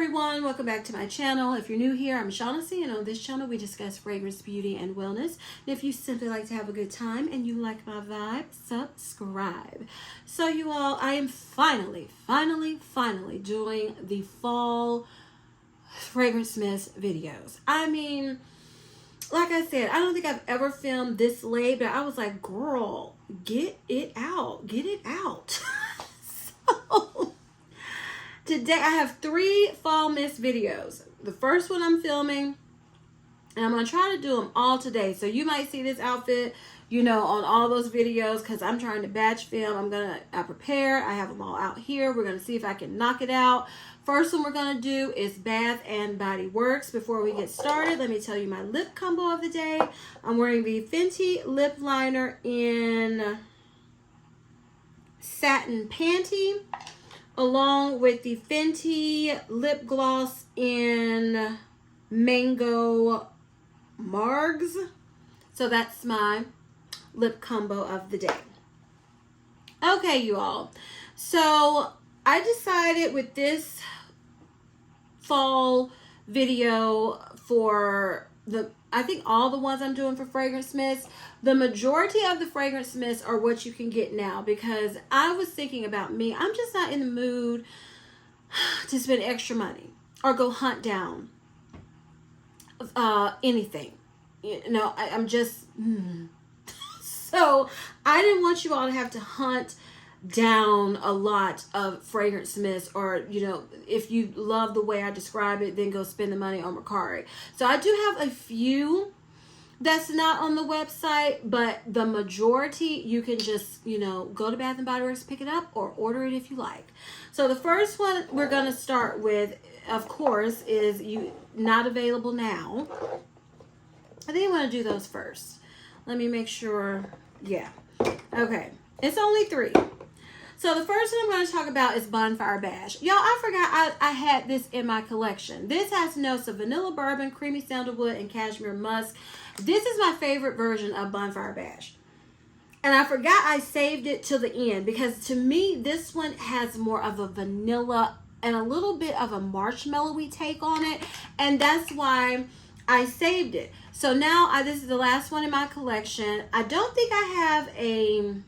everyone, welcome back to my channel. If you're new here, I'm Shaughnessy, and on this channel we discuss fragrance, beauty, and wellness. And if you simply like to have a good time and you like my vibe, subscribe. So you all, I am finally doing the fall fragrance mist videos. I mean, like I said, I don't think I've ever filmed this late, but I was like, girl, get it out. So today I have 3 fall mist videos. The first one I'm filming, and I'm going to try to do them all today. So you might see this outfit, you know, on all those videos because I'm trying to batch film. I prepare. I have them all out here. We're going to see if I can knock it out. First one we're going to do is Bath and Body Works. Before we get started, let me tell you my lip combo of the day. I'm wearing the Fenty lip liner in Satin Panty, along with the Fenty lip gloss in Mango Margs. So that's my lip combo of the day. Okay, you all. So I decided with this fall video for I think all the ones I'm doing for fragrance mists, the majority of the fragrance mists are what you can get now, because I was thinking about me. I'm just not in the mood to spend extra money or go hunt down anything. You know, I'm just So I didn't want you all to have to hunt down a lot of fragrance mist, or, you know, if you love the way I describe it, then go spend the money on Mercari. So I do have a few that's not on the website, but the majority you can just, you know, go to Bath and Body Works, pick it up, or order it if you like. So the first one we're going to start with, of course, is not available now. I think I want to do those first. Let me make sure. Yeah. Okay. It's only 3. So the first one I'm going to talk about is Bonfire Bash. Y'all, I forgot I had this in my collection. This has notes of vanilla bourbon, creamy sandalwood, and cashmere musk. This is my favorite version of Bonfire Bash. And I forgot I saved it till the end, because to me, this one has more of a vanilla and a little bit of a marshmallowy take on it. And that's why I saved it. So now this is the last one in my collection. I don't think I have a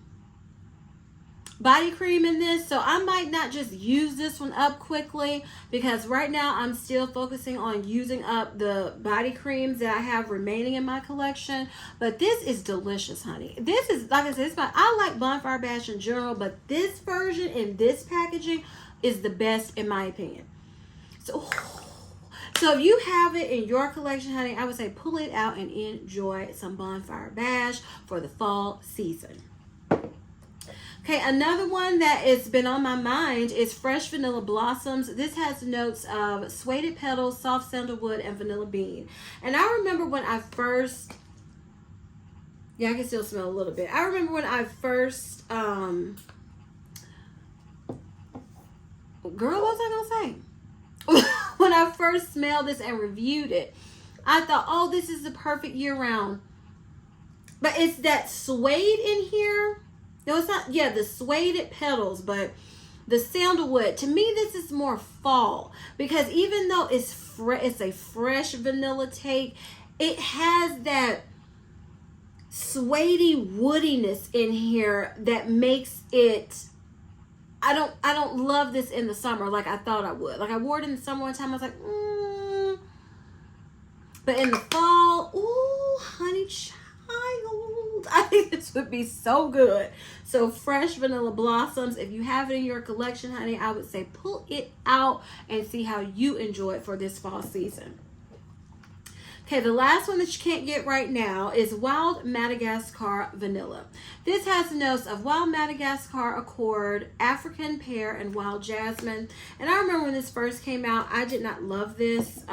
body cream in this, so I might not just use this one up quickly, because right now I'm still focusing on using up the body creams that I have remaining in my collection. But this is delicious, honey. This is, like I said, I like Bonfire Bash in general, but this version in this packaging is the best in my opinion. So if you have it in your collection, honey, I would say pull it out and enjoy some Bonfire Bash for the fall season. Okay, another one that has been on my mind is Fresh Vanilla Blossoms. This has notes of suede petals, soft sandalwood, and vanilla bean. And I remember when I first, yeah, I can still smell a little bit. I remember when I first, girl, what was I gonna say? When I first smelled this and reviewed it, I thought, oh, this is the perfect year-round. But it's that suede in here. No, it's not, yeah, the suede petals, but the sandalwood, to me, this is more fall, because even though it's a fresh vanilla take, it has that suede woodiness in here that makes it, I don't love this in the summer like I thought I would. Like I wore it in the summer one time, I was like, But in the fall, ooh, honey child, I think this would be so good. So Fresh Vanilla Blossoms, if you have it in your collection, honey, I would say pull it out and see how you enjoy it for this fall season. Okay, the last one that you can't get right now is Wild Madagascar Vanilla. This has notes of Wild Madagascar Accord, African Pear, and Wild Jasmine. And I remember when this first came out, I did not love this.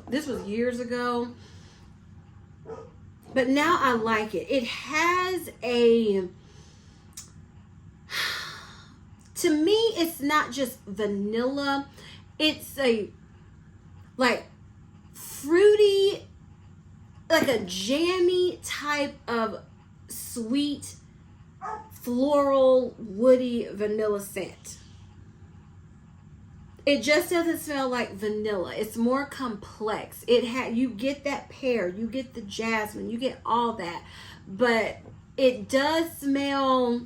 This was years ago. But now I like it. It has a, to me, it's not just vanilla. It's a, like, fruity, like a jammy type of sweet, floral, woody vanilla scent. It just doesn't smell like vanilla. It's more complex. You get that pear, you get the jasmine, you get all that. But it does smell,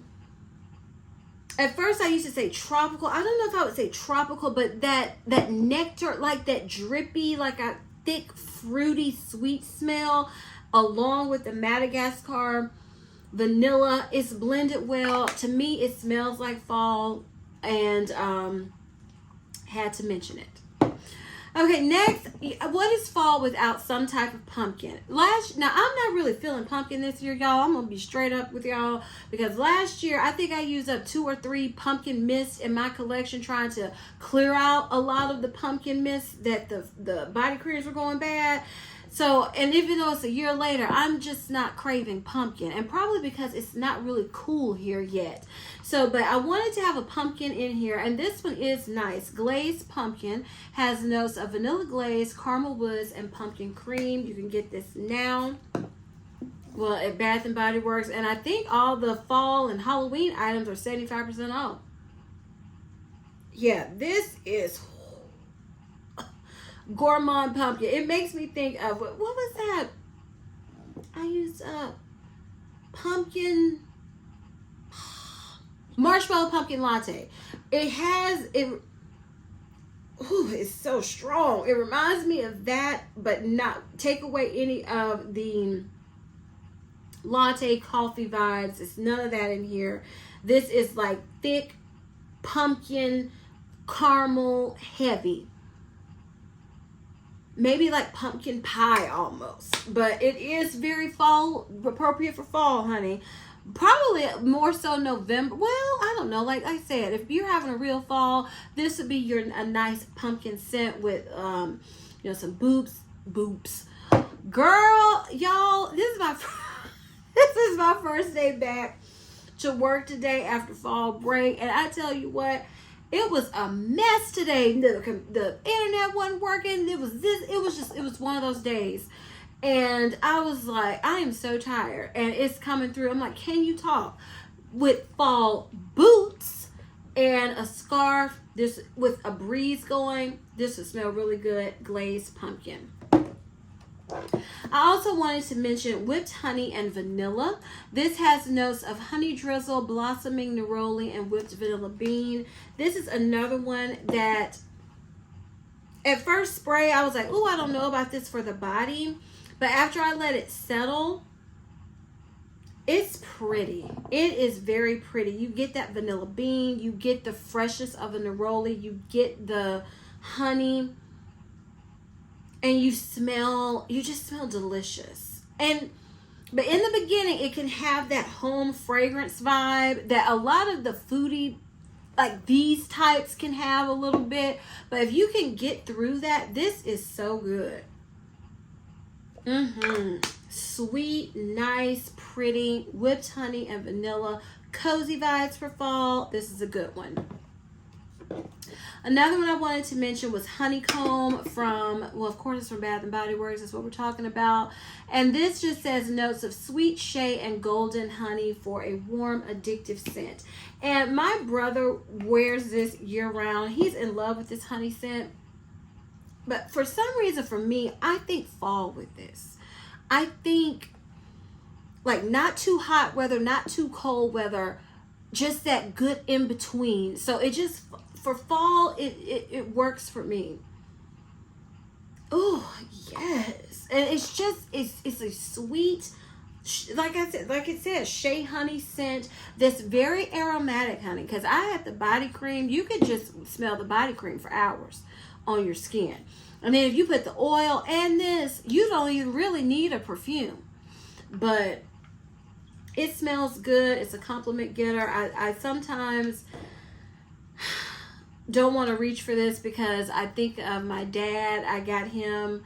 at first I used to say tropical. I don't know if I would say tropical, but that nectar, like that drippy, like a thick, fruity, sweet smell, along with the Madagascar vanilla, it's blended well. To me, it smells like fall, and had to mention it. Okay, next, what is fall without some type of pumpkin? Now, I'm not really feeling pumpkin this year, y'all. I'm going to be straight up with y'all, because last year, I think I used up 2 or 3 pumpkin mists in my collection, trying to clear out a lot of the pumpkin mists that the body creams were going bad. So, and even though it's a year later, I'm just not craving pumpkin, and probably because it's not really cool here yet. So, but I wanted to have a pumpkin in here, and this one is nice. Glazed pumpkin, has notes of vanilla glaze, caramel woods, and pumpkin cream. You can get this now, well, at Bath and Body Works, and I think all the fall and Halloween items are 75% off. Yeah, this is gourmand pumpkin. It makes me think of, what was that? I used pumpkin marshmallow pumpkin latte. It's so strong. It reminds me of that, but not take away any of the latte coffee vibes. It's none of that in here. This is like thick pumpkin caramel, heavy. Maybe like pumpkin pie almost, but it is very fall, appropriate for fall, honey. Probably more so November. Well, I don't know. Like I said, if you're having a real fall, this would be a nice pumpkin scent with some boops. Girl, y'all, this is my first day back to work today after fall break, and I tell you what, it was a mess today. The internet wasn't working. It was one of those days. And I was like, I am so tired. And it's coming through. I'm like, can you talk? With fall boots and a scarf, this with a breeze going, this would smell really good. Glazed pumpkin. I also wanted to mention whipped honey and vanilla. This has notes of honey drizzle, blossoming neroli, and whipped vanilla bean. This is another one that at first spray I was like, oh, I don't know about this for the body. But after I let it settle, it's pretty. It is very pretty. You get that vanilla bean, you get the freshness of a neroli, you get the honey, and you just smell delicious. But in the beginning, it can have that home fragrance vibe that a lot of the foodie, like these types, can have a little bit. But if you can get through that, this is so good. Sweet, nice, pretty, whipped honey and vanilla, cozy vibes for fall. This is a good one. Another one I wanted to mention was honeycomb of course it's from Bath and Body Works. That's what we're talking about. And this just says notes of sweet shea and golden honey for a warm, addictive scent. And my brother wears this year round. He's in love with this honey scent. But for some reason, for me, I think fall with this. I think like not too hot weather, not too cold weather, just that good in between. So it just, for fall, it works for me. Oh, yes. And it's just, it's a sweet, like it said, shea honey scent that's very aromatic, honey. Because I had the body cream. You could just smell the body cream for hours on your skin. And then if you put the oil and this, you don't even really need a perfume. But it smells good. It's a compliment getter. I sometimes don't want to reach for this because I think of my dad. I got him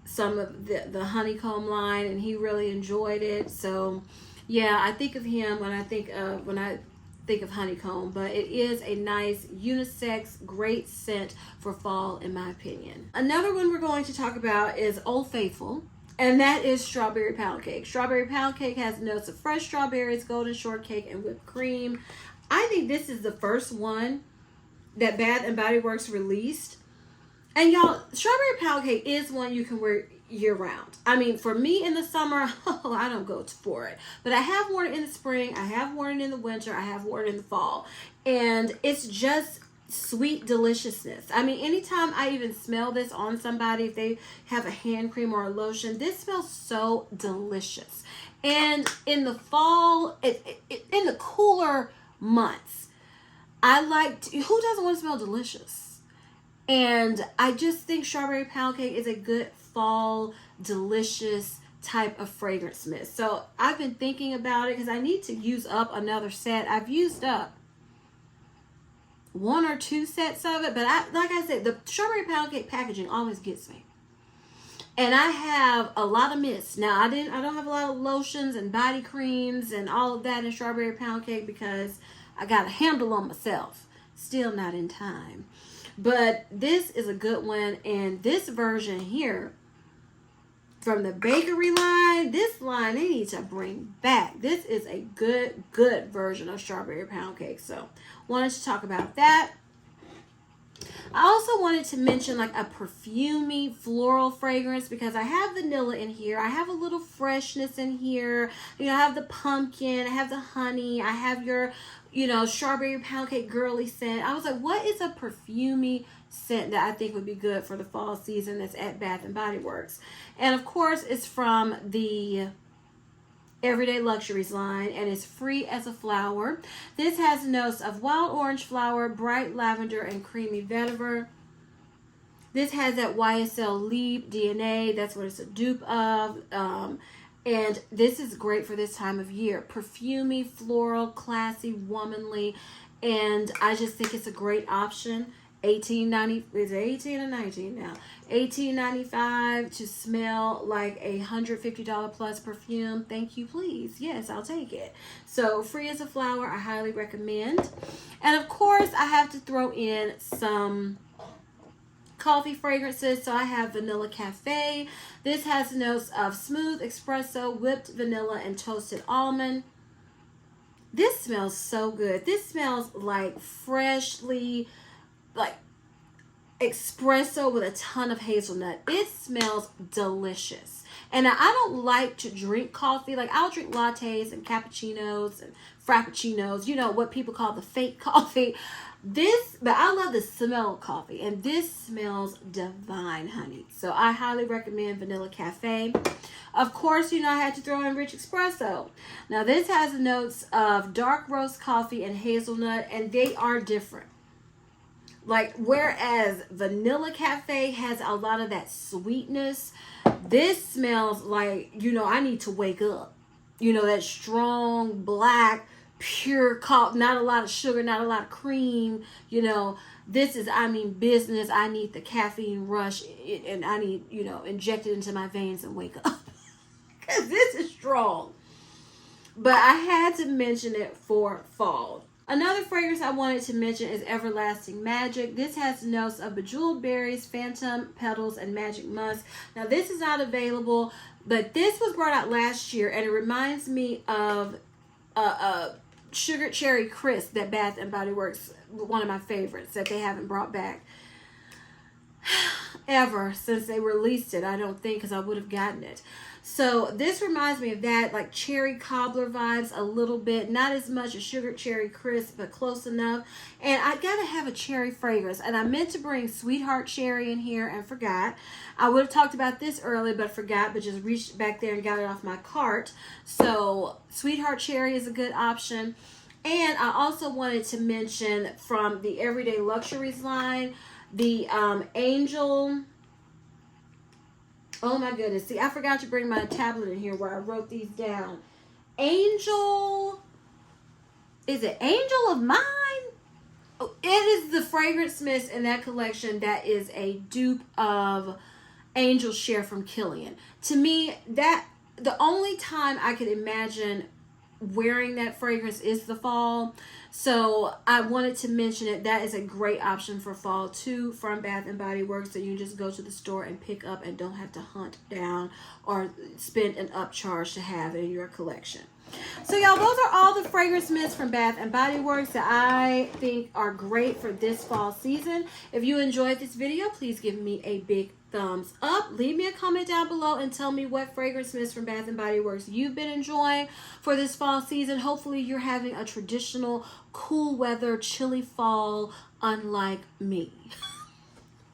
some of the honeycomb line, and he really enjoyed it. So yeah, I think of him when I think of honeycomb. But it is a nice unisex, great scent for fall, in my opinion. Another one we're going to talk about is Old Faithful, and that is strawberry pound cake. Strawberry pound cake has notes of fresh strawberries, golden shortcake, and whipped cream. I think this is the first one that Bath and Body Works released. And y'all, strawberry pound cake is one you can wear year round. I mean, for me in the summer, I don't go for it. But I have worn it in the spring. I have worn it in the winter. I have worn it in the fall. And it's just sweet deliciousness. I mean, anytime I even smell this on somebody, if they have a hand cream or a lotion, this smells so delicious. And in the fall, in the cooler months, I like to, who doesn't want to smell delicious? And I just think strawberry pound cake is a good fall, delicious type of fragrance mist. So I've been thinking about it because I need to use up another set. I've used up 1 or 2 sets of it, but like I said, the strawberry pound cake packaging always gets me. And I have a lot of mists. Now I don't have a lot of lotions and body creams and all of that in strawberry pound cake because I got a handle on myself. Still not in time. But this is a good one, and this version here from the bakery line, this line they need to bring back. This is a good version of strawberry pound cake. So wanted to talk about that. I also wanted to mention like a Perfumey floral fragrance because I have vanilla in here. I have a little freshness in here. You know, I have the pumpkin, I have the honey, I have your, you know, strawberry pound cake girly scent. I was like, what is a Perfumey scent that I think would be good for the fall season that's at Bath and Body Works? And of course, it's from the Everyday Luxuries line, and it's free as a flower. This has notes of wild orange flower, bright lavender, and creamy vetiver. This has that YSL Leap DNA. That's what it's a dupe of. And this is great for this time of year. Perfumey, floral, classy, womanly, and I just think it's a great option. $18.90, is it 18 or 19 now? $18.95 to smell like a $150 plus perfume. Thank you, please. Yes, I'll take it. So free as a flower, I highly recommend. And of course, I have to throw in some coffee fragrances. So I have Vanilla Cafe. This has notes of smooth espresso, whipped vanilla, and toasted almond. This smells so good. This smells like freshly, like espresso with a ton of hazelnut. It smells delicious. And I don't like to drink coffee. Like I'll drink lattes and cappuccinos and frappuccinos, you know, what people call the fake coffee. But I love the smell of coffee, and this smells divine, honey. So I highly recommend Vanilla Cafe. Of course, you know, I had to throw in Rich Espresso. Now this has notes of dark roast coffee and hazelnut, and they are different. Like, whereas Vanilla Cafe has a lot of that sweetness, this smells like, you know, I need to wake up. You know, that strong, black, pure coffee, not a lot of sugar, not a lot of cream. You know, this is, I mean, business. I need the caffeine rush, and I need, you know, inject it into my veins and wake up. Because this is strong. But I had to mention it for fall. Another fragrance I wanted to mention is Everlasting Magic. This has notes of bejeweled berries, phantom petals, and magic musk. Now this is not available, but this was brought out last year, and it reminds me of Sugar Cherry Crisp that Bath and Body Works, one of my favorites that they haven't brought back ever since they released it. I don't think, because I would have gotten it. So this reminds me of that, like cherry cobbler vibes a little bit. Not as much as Sugar Cherry Crisp, but close enough. And I gotta have a cherry fragrance. And I meant to bring Sweetheart Cherry in here and forgot. I would have talked about this earlier, but forgot, but just reached back there and got it off my cart. So Sweetheart Cherry is a good option. And I also wanted to mention from the Everyday Luxuries line, the Angel... Oh my goodness. See, I forgot to bring my tablet in here where I wrote these down. Angel. Is it Angel of Mine? Oh, it is the fragrance mist in that collection that is a dupe of Angel Share from Killian. To me, that the only time I could imagine wearing that fragrance is the fall. So I wanted to mention it. That is a great option for fall too from Bath and Body Works. So you can just go to the store and pick up and don't have to hunt down or spend an upcharge to have it in your collection. So y'all, those are all the fragrance mints from Bath and Body Works that I think are great for this fall season. If you enjoyed this video, please give me a big thumbs up. Leave me a comment down below and tell me what fragrance mints from Bath and Body Works you've been enjoying for this fall season. Hopefully you're having a traditional cool weather, chilly fall, unlike me.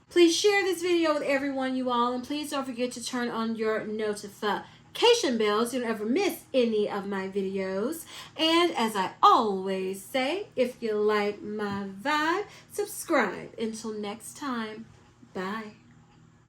Please share this video with everyone, you all, and please don't forget to turn on your notification bells so you don't ever miss any of my videos. And as I always say, if you like my vibe, subscribe. Until next time, bye.